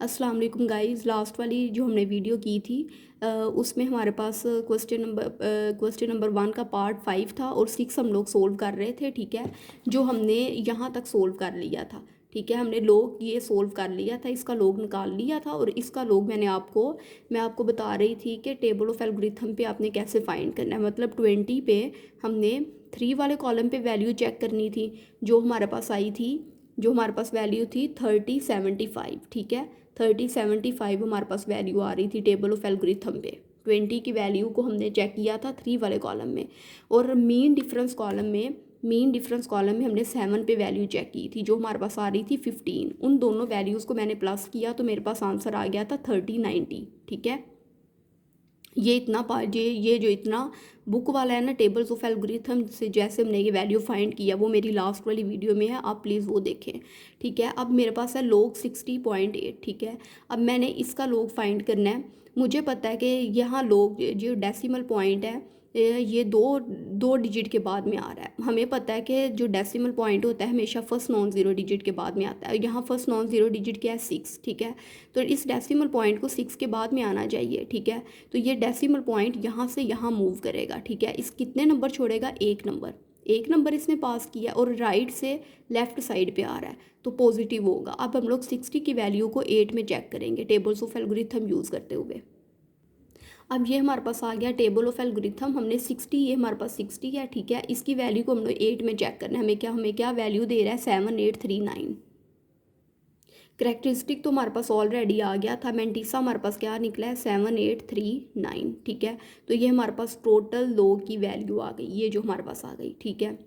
अस्सलाम वालेकुम guys. Last वाली जो हमने वीडियो की थी उसमें हमारे पास क्वेश्चन नंबर 1 का पार्ट 5 था और 6 हम लोग सोल्व कर रहे थे। ठीक है, जो हमने यहाँ तक सोल्व कर लिया था। ठीक है, हमने लोग ये सोल्व कर लिया था, इसका लोग निकाल लिया था और इसका लोग मैं आपको बता रही थी कि टेबल ऑफ एल्गोरिथम पे आपने कैसे फाइंड करना है। मतलब 20 पे हमने 3 वाले कॉलम पे वैल्यू चेक करनी थी। जो हमारे पास आई थी, जो हमारे पास वैल्यू थी 3075। ठीक है, 3075 हमारे पास वैल्यू आ रही थी टेबल ऑफ एल्गोरिथम पे। 20 की वैल्यू को हमने चेक किया था 3 वाले कॉलम में। और मीन डिफरेंस कॉलम में हमने 7 पे वैल्यू चेक की थी, जो हमारे पास आ रही थी 15। उन दोनों वैल्यूज़ को मैंने प्लस किया तो मेरे पास आंसर आ गया था 3090। ठीक है, ये जो इतना बुक वाला है ना, टेबल्स ऑफ एल्गोरिथम से जैसे हमने ये वैल्यू फाइंड किया, वो मेरी लास्ट वाली वीडियो में है, आप प्लीज़ वो देखें। ठीक है, अब मेरे पास है लोग 60.8। ठीक है, अब मैंने इसका लोग फाइंड करना है। मुझे पता है कि यहाँ लोग जो डेसिमल पॉइंट है ये दो डिजिट के बाद में आ रहा है। हमें पता है कि जो डेसिमल पॉइंट होता है हमेशा फर्स्ट नॉन ज़ीरो डिजिट के बाद में आता है। यहाँ फर्स्ट नॉन ज़ीरो डिजिट क्या है, 6। ठीक है, तो इस डेसिमल पॉइंट को 6 के बाद में आना चाहिए। ठीक है, तो ये डेसिमल पॉइंट यहाँ से यहाँ मूव करेगा। ठीक है, इस कितने नंबर छोड़ेगा, एक नंबर इसने पास किया और राइट से लेफ्ट साइड पे आ रहा है तो पॉजिटिव होगा। अब हम लोग 60 की वैल्यू को 8 में चेक करेंगे टेबल्स ऑफ एल्गोरिथम यूज़ करते हुए। अब ये हमारे पास आ गया टेबल ऑफ एल्गोरिथम, हमने 60, ये हमारे पास 60 है। ठीक है, इसकी वैल्यू को हम लोग 8 में चेक करना है। हमें क्या वैल्यू दे रहा है, 7839। करेक्टरिस्टिक तो हमारे पास ऑलरेडी आ गया था, मैंटीसा हमारे पास क्या निकला है, 7839। ठीक है, तो ये हमारे पास टोटल लोग की वैल्यू आ गई, ये जो हमारे पास आ गई। ठीक है,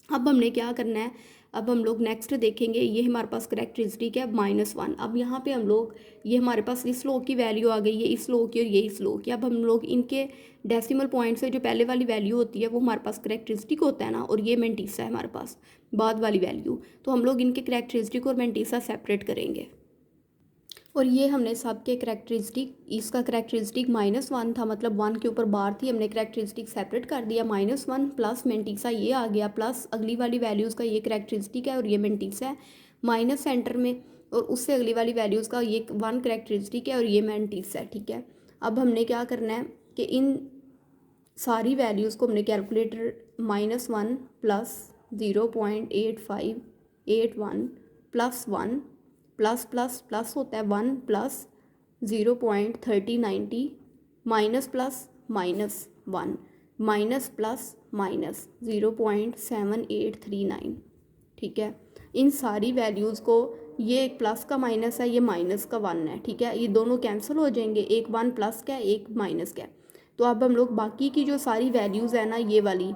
अब हमने क्या करना है, अब हम लोग नेक्स्ट देखेंगे। ये हमारे पास करेक्टरिस्टिक है -1। अब यहाँ पे हम लोग, ये हमारे पास इस लो की वैल्यू आ गई है, इस लो की और ये इस लो की। अब हम लोग इनके डेसिमल पॉइंट से जो पहले वाली वैल्यू होती है वो हमारे पास करेक्टरिस्टिक होता है ना, और ये मेंटीसा है हमारे पास बाद वाली वैल्यू। तो हम लोग इनके करेक्टरिस्टिक और मेंटीसा सेपरेट करेंगे। और ये हमने सबके करेक्टरिस्टिक, इसका करेक्टरिस्टिक -1 था, मतलब 1 के ऊपर बार थी, हमने करेक्टरिस्टिक सेपरेट कर दिया। -1 प्लस मेंटीसा ये आ गया, प्लस अगली वाली वैल्यूज़ का ये करेक्टरिस्टिक है और ये मेंटीसा है, माइनस सेंटर में, और उससे अगली वाली वैल्यूज़ का ये 1 करेक्टरिस्टिक है और ये मेंटीसा है। ठीक है, अब हमने क्या करना है कि इन सारी वैल्यूज़ को हमने calculator -1 plus 0.8581 plus 1 plus plus plus होता है 1 plus 0.3090 minus plus -1 minus plus minus 0.7839। ठीक है, इन सारी वैल्यूज़ को, ये एक प्लस का माइनस है, ये माइनस का 1 है। ठीक है, ये दोनों कैंसिल हो जाएंगे, एक 1 प्लस का है, एक माइनस का है। तो अब हम लोग बाकी की जो सारी वैल्यूज़ है ना, ये वाली,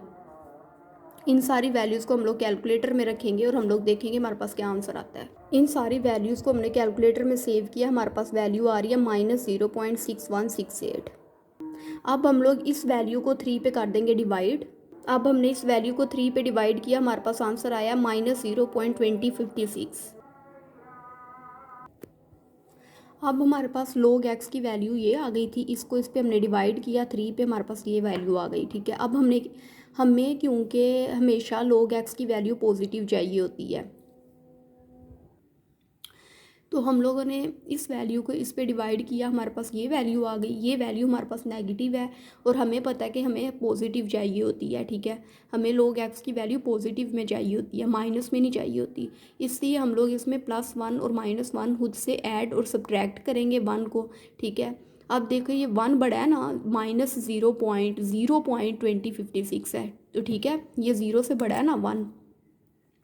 इन सारी वैल्यूज़ को हम लोग कैलकुलेटर में रखेंगे और हम लोग देखेंगे हमारे पास क्या आंसर आता है। इन सारी वैल्यूज़ को हमने कैलकुलेटर में सेव किया, हमारे पास वैल्यू आ रही है -0.6168। अब हम लोग इस वैल्यू को 3 पे कर देंगे डिवाइड। अब हमने इस वैल्यू को 3 पे डिवाइड किया, हमारे पास आंसर आया -0.2056। अब हमारे पास log x की वैल्यू ये आ गई थी, इसको इस पे हमने डिवाइड किया 3 पे, हमारे पास ये वैल्यू आ गई। ठीक है, अब हमें क्योंकि हमेशा log x की वैल्यू पॉजिटिव चाहिए होती है, तो हम लोगों ने इस वैल्यू को इस पे डिवाइड किया, हमारे पास ये वैल्यू आ गई। ये वैल्यू हमारे पास नेगेटिव है और हमें पता है कि हमें पॉजिटिव चाहिए होती है। ठीक है, हमें log x की वैल्यू पॉजिटिव में चाहिए होती है, माइनस में नहीं चाहिए होती। इसलिए हम लोग इसमें +1 और -1 खुद से ऐड और सब्ट्रैक्ट करेंगे 1 को। ठीक है, अब देखो ये 1 बड़ा है ना, -0.2056 है, तो ठीक है, ये 0 से बड़ा है ना 1,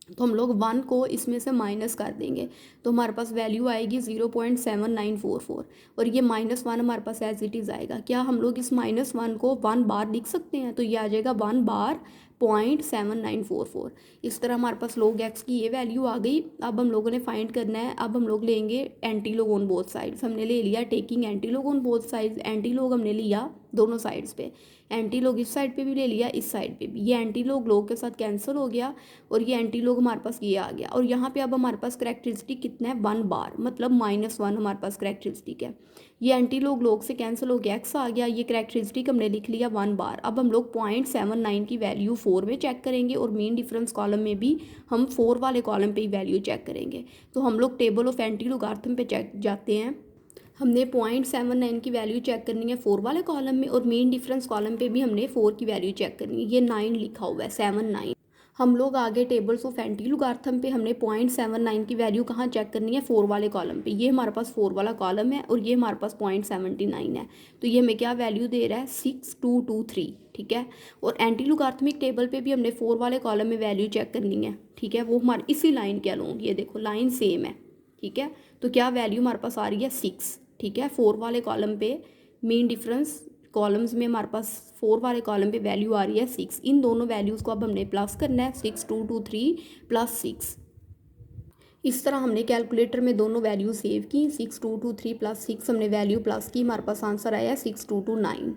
तो हम लोग 1 को इसमें से माइनस कर देंगे, तो हमारे पास वैल्यू आएगी 0.7944। और ये -1 हमारे पास एज इट इज़ आएगा। क्या हम लोग इस -1 को 1 बार लिख सकते हैं, तो ये आ जाएगा 1 बार 0.7944। इस तरह हमारे पास log x की ये वैल्यू आ गई। अब हम लोगों ने फाइंड करना है, अब हम लोग लेंगे anti log on both sides. हमने ले लिया taking anti log on both sides, anti log हमने लिया दोनों साइड्स पे, एंटी लॉग इस साइड पे भी ले लिया, इस साइड पे भी। ये एंटी लॉग के साथ कैंसिल हो गया और ये एंटी लॉग हमारे पास ये आ गया। और यहाँ पे अब हमारे पास करेक्टरिस्टिक कितना है, 1 बार, मतलब -1 हमारे पास करेक्टरिस्टिक है। ये एंटी लॉग से कैंसिल हो गया, x आ गया, ये करेक्टरिस्टिक हमने लिख लिया 1 बार। अब हम लोग 0.79 की वैल्यू 4 में चेक करेंगे और मीन डिफरेंस कॉलम में भी हम 4 वाले कॉलम पे ही वैल्यू चेक करेंगे। तो हम लोग टेबल ऑफ एंटी लॉगरिथम पे चेक जाते हैं। हमने 0.79 की वैल्यू चेक करनी है 4 वाले कॉलम में और मीन डिफरेंस कॉलम पे भी हमने 4 की वैल्यू चेक करनी है। ये 9 लिखा हुआ है, 7 9। हम लोग आगे टेबल्स ऑफ एंटी लॉगरिथम पे हमने 0.79 की वैल्यू कहाँ चेक करनी है, 4 वाले कॉलम पे। ये हमारे पास 4 वाला कॉलम है और ये हमारे पास 0.79 है। तो ये हमें क्या वैल्यू दे रहा है, 6223, ठीक है। और एंटी लॉगरिथमिक टेबल पे भी हमने 4 वाले कॉलम में वैल्यू चेक करनी है, ठीक है। वो हमारी इसी लाइन के अलोंग, ये देखो लाइन सेम है, ठीक है। तो क्या वैल्यू हमारे पास आ रही है 6, ठीक है। 4 वाले कॉलम पे मीन डिफरेंस कॉलम्स में हमारे पास 4 वाले कॉलम पे वैल्यू आ रही है 6। इन दोनों वैल्यूज़ को अब हमने प्लस करना है, 6223 प्लस 6। इस तरह हमने कैलकुलेटर में दोनों वैल्यू सेव की, 6223 प्लस 6 हमने वैल्यू प्लस की, हमारे पास आंसर आया 6229।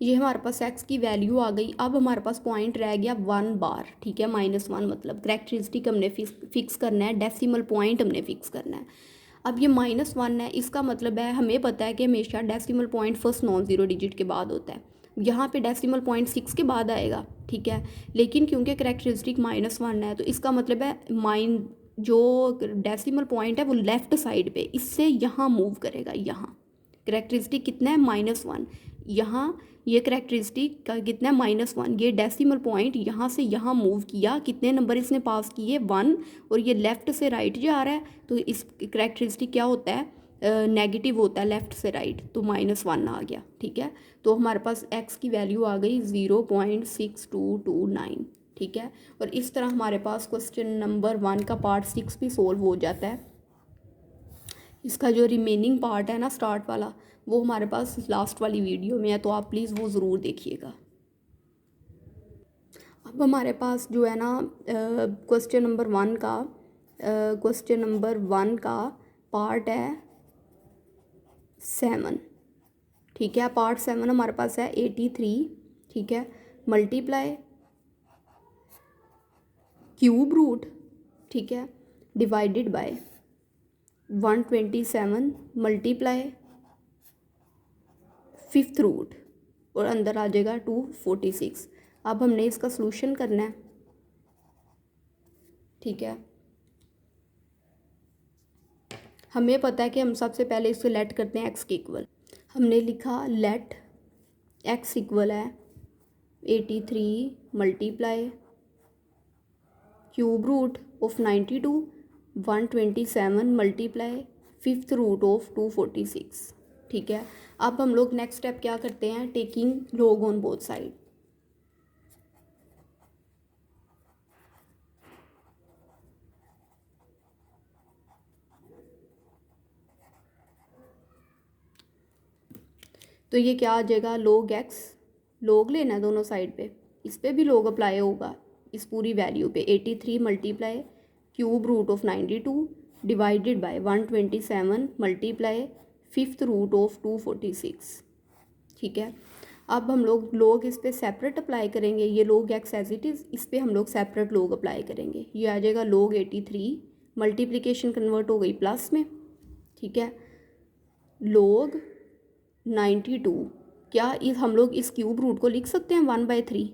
ये हमारे पास एक्स की वैल्यू आ गई। अब हमारे पास पॉइंट रह गया 1 बार, ठीक है, -1 मतलब करेक्टरिस्टिक हमने फिक्स करना है, डेसिमल पॉइंट हमने फिक्स करना है। अब ये -1 है, इसका मतलब है हमें पता है कि हमेशा decimal point first non zero digit के बाद होता है। यहाँ पे डेसिमल पॉइंट 6 के बाद आएगा, ठीक है। लेकिन क्योंकि करेक्टरिस्टिक -1 है तो इसका मतलब है जो डेसिमल पॉइंट है वो लेफ़्ट साइड पे इससे यहाँ मूव करेगा। यहाँ करेक्टरिस्टिक कितना है, -1। यहाँ ये करेक्टरिस्टिक का कितना है, -1। ये डेसिमल पॉइंट यहाँ से यहाँ मूव किया, कितने नंबर इसने पास किए, 1। और ये लेफ़्ट से राइट जा रहा है तो इस करेक्टरिस्टिक क्या होता है, नेगेटिव होता है लेफ़्ट से राइट, तो -1 आ गया, ठीक है। तो हमारे पास x की वैल्यू आ गई 0.6229, ठीक है। और इस तरह हमारे पास क्वेश्चन नंबर 1 का पार्ट 6 भी सोल्व हो जाता है। इसका जो रिमेनिंग पार्ट है ना, स्टार्ट वाला, वो हमारे पास लास्ट वाली वीडियो में है, तो आप प्लीज़ वो ज़रूर देखिएगा। अब हमारे पास जो है ना क्वेश्चन नंबर 1 का पार्ट है 7, ठीक है। पार्ट 7 हमारे पास है 83, ठीक है, मल्टीप्लाई क्यूब रूट, ठीक है, divided by 127 multiply 5th root और अंदर आ जाएगा 246। अब हमने इसका सॉल्यूशन करना है, ठीक है। हमें पता है कि हम सबसे पहले इसको लेट करते हैं एक्स के इक्वल। हमने लिखा लेट एक्स इक्वल है 83 multiply cube root of 92 127 multiply 5th root of 246, ठीक है। अब हम लोग नेक्स्ट स्टेप क्या करते हैं, taking log on both side. तो ये क्या आ जाएगा, log x, log लेना है दोनों साइड पे, इस पर भी log अप्लाई होगा इस पूरी वैल्यू पे। 83 multiply cube root of 92 divided by 127 multiply 5th root of 246, ठीक है। अब हम लोग log इस पे सेपरेट अप्लाई करेंगे, ये log x as it is, इस पे हम लोग सेपरेट log अप्लाई करेंगे। ये आ जाएगा log 83, मल्टीप्लिकेशन कन्वर्ट हो गई प्लस में, ठीक है, log 92। क्या इस हम लोग इस क्यूब रूट को लिख सकते हैं 1/3,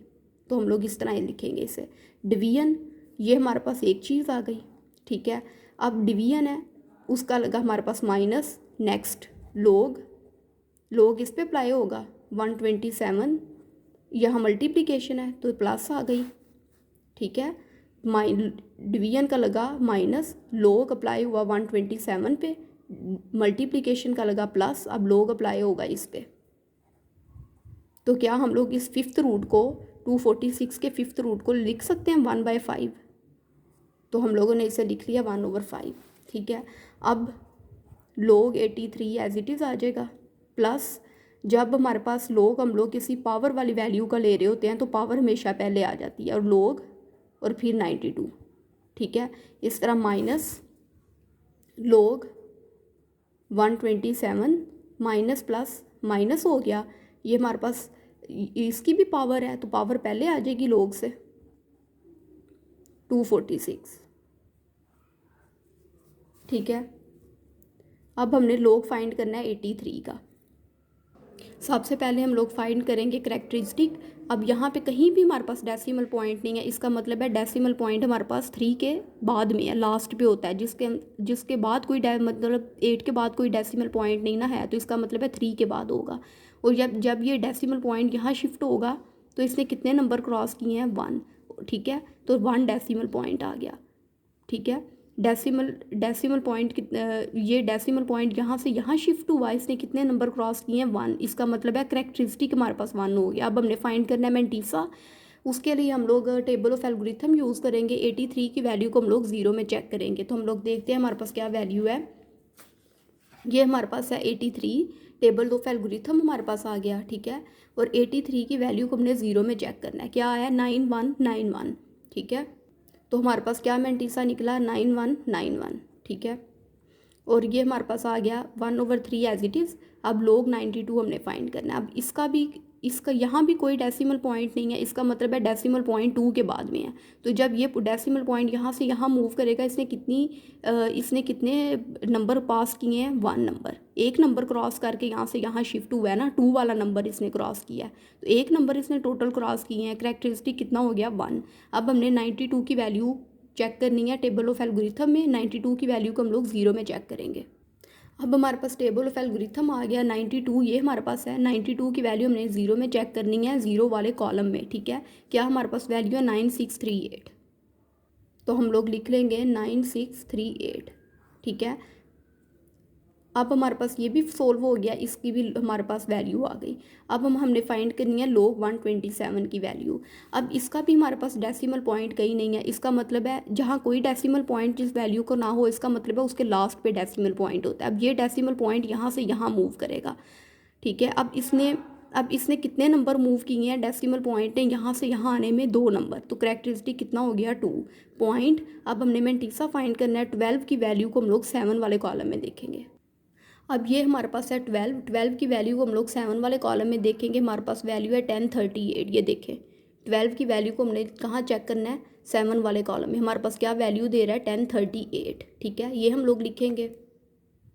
तो हम लोग इस तरह ही लिखेंगे इसे। डिवीजन, ये हमारे पास एक चीज़ आ गई, ठीक है। अब डिवीजन है, उसका लगा हमारे पास माइनस, नेक्स्ट log इस पे अप्लाई होगा 127, यहाँ मल्टीप्लिकेशन है तो प्लस आ गई, ठीक है। डिवीजन का लगा माइनस, log अप्लाई हुआ 127 पे, मल्टीप्लिकेशन का लगा प्लस, अब log अप्लाई होगा इस पे। तो क्या हम लोग इस 5th रूट को 246 के 5th रूट को लिख सकते हैं 1/5, तो हम लोगों ने इसे लिख लिया 1/5, ठीक है। अब log 83 एज इट इज़ आ जाएगा, प्लस जब हमारे पास log हम लोग किसी पावर वाली वैल्यू का ले रहे होते हैं तो पावर हमेशा पहले आ जाती है, और log और फिर 92, ठीक है। इस तरह minus log 127 minus plus minus हो गया, ये हमारे पास इसकी भी पावर है तो पावर पहले आ जाएगी log से 246, ठीक है। अब हमने log फाइंड करना है 83 का। सबसे पहले हम लोग फाइंड करेंगे करेक्टरिस्टिक। अब यहाँ पे कहीं भी हमारे पास डेसिमल पॉइंट नहीं है, इसका मतलब है डेसिमल पॉइंट हमारे पास 3 के बाद में है, लास्ट पे होता है। जिसके बाद कोई मतलब 8 के बाद कोई डेसिमल पॉइंट नहीं ना है, तो इसका मतलब है 3 के बाद होगा। और जब ये डेसिमल पॉइंट यहाँ शिफ्ट होगा तो इसने कितने नंबर क्रॉस किए हैं, 1। ठीक है, तो 1 डेसिमल पॉइंट आ गया। ठीक है, डेसिमल पॉइंट ये डेसिमल पॉइंट यहाँ से यहाँ शिफ्ट हुआ, इसने कितने नंबर क्रॉस किए हैं, 1। इसका मतलब है करेक्टरिस्टिक हमारे पास 1 हो गया। अब हमने फाइंड करना है मैंटीसा। उसके लिए हम लोग टेबल ऑफ एल्गोरिथम यूज़ करेंगे। 83 की वैल्यू को हम लोग 0 में चेक करेंगे। तो हम लोग देखते हैं हमारे पास क्या वैल्यू है। ये हमारे पास है 83। टेबल ऑफ एल्गोरिथम हमारे पास आ गया। ठीक है, और 83 की वैल्यू को हमने 0 में चेक करना है। क्या आया, 9191। ठीक है, तो हमारे पास क्या मैंटीसा निकला, 9191। ठीक है, और ये हमारे पास आ गया 1/3 एज इट इज़। अब लोग 92 हमने फाइंड करना है। अब इसका यहाँ भी कोई डेसिमल पॉइंट नहीं है, इसका मतलब है डेसिमल पॉइंट 2 के बाद में है। तो जब ये डेसिमल पॉइंट यहाँ से यहाँ मूव करेगा, इसने कितने नंबर पास किए हैं, 1 नंबर। एक नंबर क्रॉस करके यहाँ से यहाँ शिफ्ट हुआ है ना, 2 वाला नंबर इसने क्रॉस किया है। तो एक नंबर इसने टोटल क्रॉस किए हैं। करेक्टरिस्टिक कितना हो गया, 1। अब हमने 92 की वैल्यू चेक करनी है टेबल ऑफ एल्गोरिथम में। 92 की वैल्यू को हम लोग 0 में चेक करेंगे। अब हमारे पास टेबल ऑफ एल्गोरिथम आ गया 92, ये हमारे पास है। 92 की वैल्यू हमने 0 में चेक करनी है, 0 वाले कॉलम में। ठीक है, क्या हमारे पास वैल्यू है, 9638। तो हम लोग लिख लेंगे 9638। ठीक है, अब हमारे पास ये भी सोल्व हो गया, इसकी भी हमारे पास वैल्यू आ गई। अब हमने फाइंड करनी है log 127 की वैल्यू। अब इसका भी हमारे पास डेसिमल पॉइंट कहीं नहीं है, इसका मतलब है जहाँ कोई डेसिमल पॉइंट जिस वैल्यू को ना हो, इसका मतलब है उसके लास्ट पे डेसिमल पॉइंट होता है। अब ये डेसिमल पॉइंट यहाँ से यहाँ मूव करेगा। ठीक है, अब इसने कितने नंबर मूव किए हैं, डेसिमल पॉइंट ने यहाँ से यहाँ आने में 2 नंबर। तो करेक्टरिस्टिक कितना हो गया, 2 पॉइंट। अब हमने मैंटीसा फाइंड करना है। 12 की वैल्यू को हम लोग 7 वाले कॉलम में देखेंगे। अब ये हमारे पास है 12 की वैल्यू को हम लोग 7 वाले कॉलम में देखेंगे। हमारे पास वैल्यू है 1038। ये देखें, 12 की वैल्यू को हमने कहाँ चेक करना है, 7 वाले कॉलम में। हमारे पास क्या वैल्यू दे रहा है, 1038। ठीक है, ये हम लोग लिखेंगे।